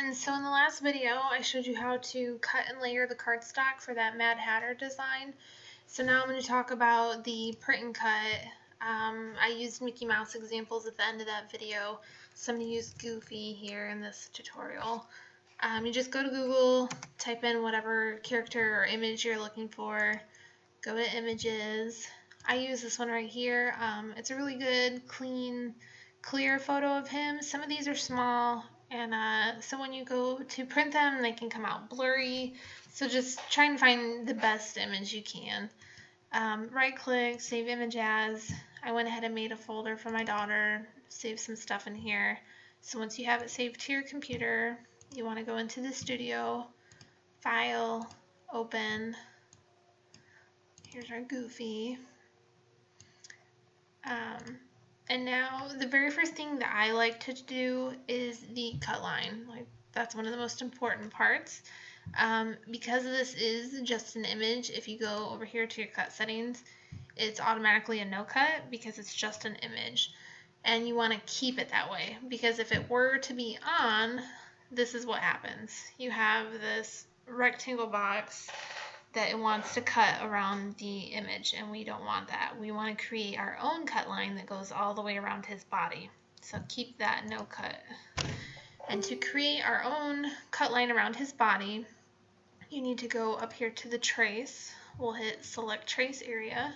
everyone. So in the last video, I showed you how to cut and layer the cardstock for that Mad Hatter design. So now I'm going to talk about the print and cut. I used Mickey Mouse examples at the end of that video, so I'm going to use Goofy here in this tutorial. You just go to Google, type in whatever character or image you're looking for, go to images. I use this one right here. It's a really good, clean, clear photo of him. Some of these are small, and so when you go to print them, they can come out blurry. So just try and find the best image you can. Right click, save image as. I went ahead and made a folder for my daughter, save some stuff in here. So once you have it saved to your computer, you want to go into the studio, file, open. Here's our Goofy. And now the very first thing that I like to do is the cut line. Like, that's one of the most important parts. Because this is just an image, if you go over here to your cut settings, it's automatically a no cut because it's just an image. And you want to keep it that way, because if it were to be on, this is what happens. You have this rectangle box that it wants to cut around the image, and we don't want that. We want to create our own cut line that goes all the way around his body. So keep that no cut. And to create our own cut line around his body, you need to go up here to the trace. We'll hit select trace area,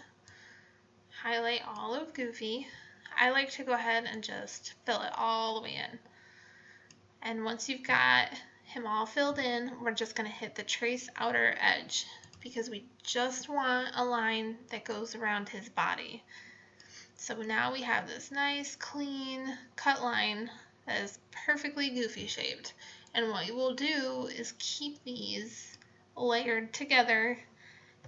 highlight all of Goofy. I like to go ahead and just fill it all the way in. And once you've got him all filled in, we're just going to hit the trace outer edge, because we just want a line that goes around his body. So now we have this nice clean cut line that is perfectly Goofy shaped. And what you will do is keep these layered together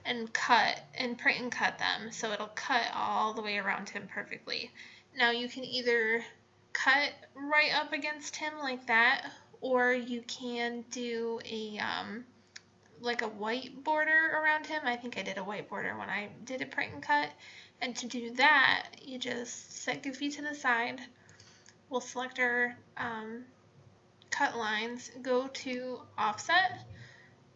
and cut and print and cut them, so it'll cut all the way around him perfectly. Now you can either cut right up against him like that, or you can do a like a white border around him. I think I did a white border when I did a print and cut. And to do that, you just set Goofy to the side. We'll select our cut lines, go to offset,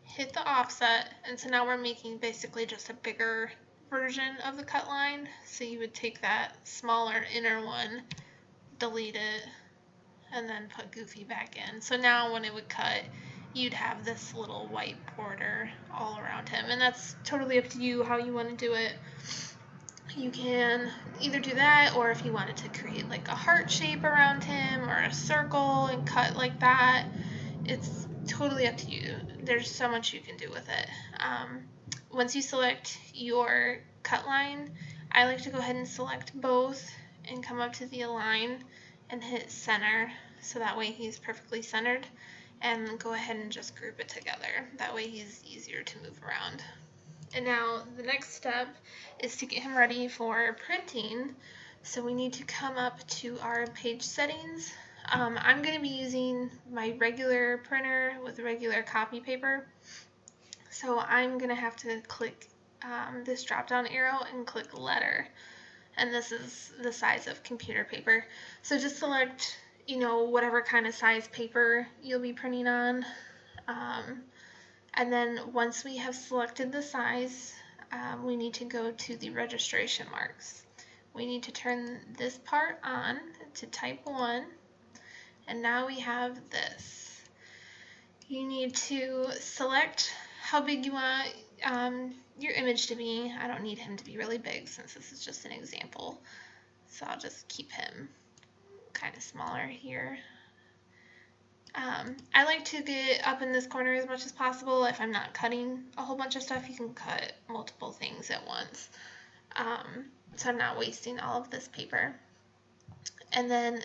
hit the offset, and so now we're making basically just a bigger version of the cut line. So you would take that smaller inner one, delete it, and then put Goofy back in. So now when it would cut, you'd have this little white border all around him, and that's totally up to you how you want to do it. You can either do that, or if you wanted to create like a heart shape around him or a circle and cut like that, it's totally up to you. There's so much you can do with it. Once you select your cut line, I like to go ahead and select both and come up to the align and hit center, so that way he's perfectly centered, and go ahead and just group it together. That way he's easier to move around. And now the next step is to get him ready for printing. So we need to come up to our page settings. I'm going to be using my regular printer with regular copy paper. So I'm going to have to click this drop down arrow and click letter. And this is the size of computer paper. So just select, whatever kind of size paper you'll be printing on. And then once we have selected the size, we need to go to the registration marks. We need to turn this part on to type 1. And now we have this. You need to select how big you want your image to be. I don't need him to be really big since this is just an example. So I'll just keep him kind of smaller here. I like to get up in this corner as much as possible. If I'm not cutting a whole bunch of stuff, you can cut multiple things at once. So I'm not wasting all of this paper. And then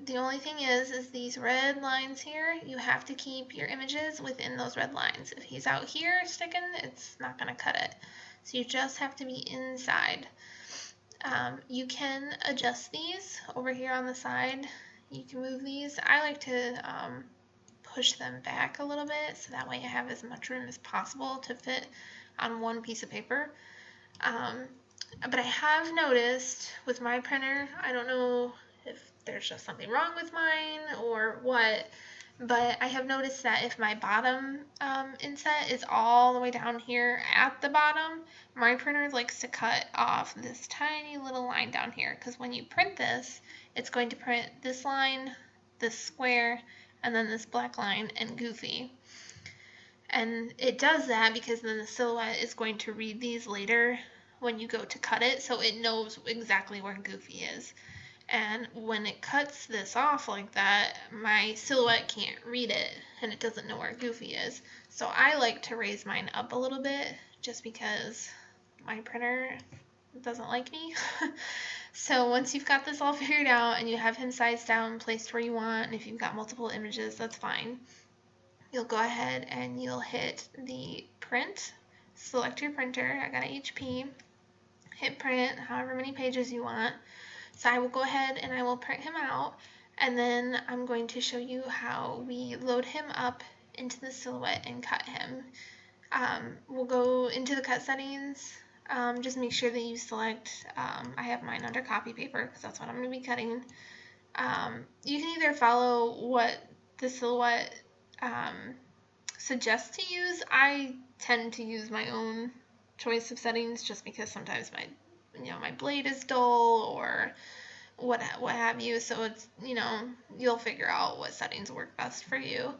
the only thing is these red lines here, you have to keep your images within those red lines. If he's out here sticking, it's not going to cut it. So you just have to be inside. You can adjust these over here on the side. You can move these. I like to push them back a little bit, so that way I have as much room as possible to fit on one piece of paper. But I have noticed with my printer, I don't know if there's just something wrong with mine or what, But I have noticed that if my bottom inset is all the way down here at the bottom, my printer likes to cut off this tiny little line down here, because when you print this, it's going to print this line, this square, and then this black line and Goofy. And it does that because then the Silhouette is going to read these later when you go to cut it, so it knows exactly where Goofy is. And when it cuts this off like that, my Silhouette can't read it, and it doesn't know where Goofy is. So I like to raise mine up a little bit, just because my printer doesn't like me. So once you've got this all figured out and you have him sized down, placed where you want, and if you've got multiple images, that's fine. You'll go ahead and you'll hit the print, select your printer. I got an HP. Hit print, however many pages you want. So I will go ahead and I will print him out, and then I'm going to show you how we load him up into the Silhouette and cut him. We'll go into the cut settings. Just make sure that you select, I have mine under copy paper because that's what I'm going to be cutting. You can either follow what the Silhouette suggests to use. I tend to use my own choice of settings just because sometimes my blade is dull or what have you, so it's, you'll figure out what settings work best for you.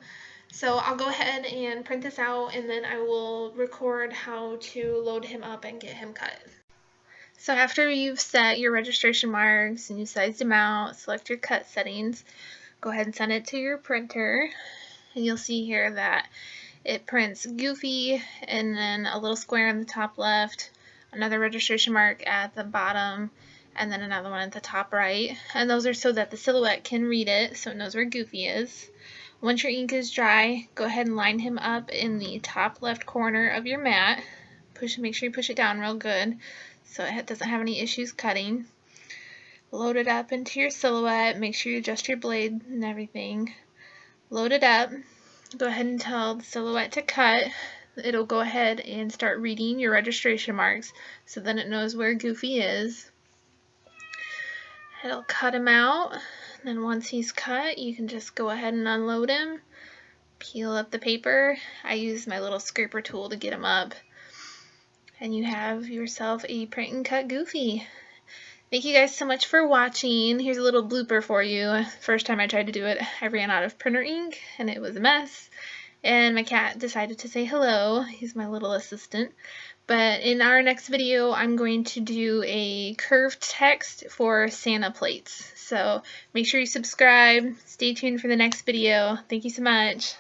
So I'll go ahead and print this out, and then I will record how to load him up and get him cut. So after you've set your registration marks and you sized him out, select your cut settings, go ahead and send it to your printer, and you'll see here that it prints Goofy and then a little square in the top left, another registration mark at the bottom, and then another one at the top right. And those are so that the Silhouette can read it, so it knows where Goofy is. Once your ink is dry, go ahead and line him up in the top left corner of your mat. Make sure you push it down real good so it doesn't have any issues cutting. Load it up into your Silhouette. Make sure you adjust your blade and everything. Load it up. Go ahead and tell the Silhouette to cut. It'll go ahead and start reading your registration marks, so then it knows where Goofy is. It'll cut him out, and then once he's cut, you can just go ahead and unload him, peel up the paper. I use my little scraper tool to get him up, and you have yourself a print and cut Goofy. Thank you guys so much for watching. Here's a little blooper for you. First time I tried to do it, I ran out of printer ink, and it was a mess. And my cat decided to say hello. He's my little assistant. But in our next video, I'm going to do a curved text for Santa plates. So make sure you subscribe. Stay tuned for the next video. Thank you so much.